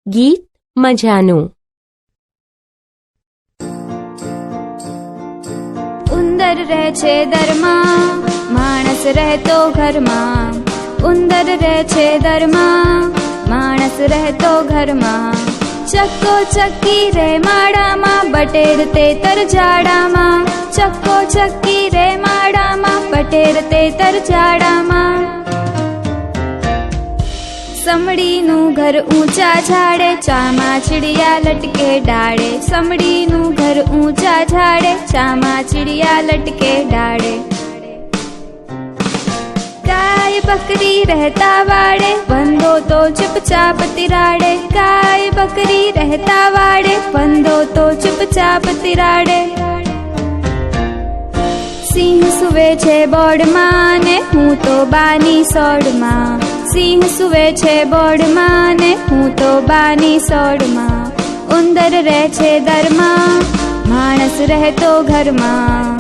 ગીત મજાનું. ઉંદર રહે છે દરમાં, માણસ રહેતો ઘરમાં. ઉંદર રહે છે દરમાં, માણસ રહેતો ઘરમાં. ચક્કો ચક્કી રે માળામાં, બટેર તેતર જાડામાં. ચક્કો ચક્કી રે માળામાં, બટેર તેતર જાડામાં. સમડીનું ઘર ઊંચા ઝાડે, ચામાં ચીડિયા લટકે ડાળે. સમડીનું ઘર ઊંચા ઝાડે, ચામાં ચીડિયા લટકે ડાળે. ગાય બકરી રહેતા વાડે, વંદો તો ચૂપચાપ તિરાડે. ગાય બકરી રહેતા વાડે, વંદો તો ચૂપચાપ તિરાડે. સિંહ સુવે છે બોર્ડમાં ને હું તો બાની સોડમાં. સિંહ સુવે છે બોર્ડમાં ને હું તો બાની સોડમાં. ઉંદર રહે છે દરમાં, માણસ રહેતો ઘરમાં.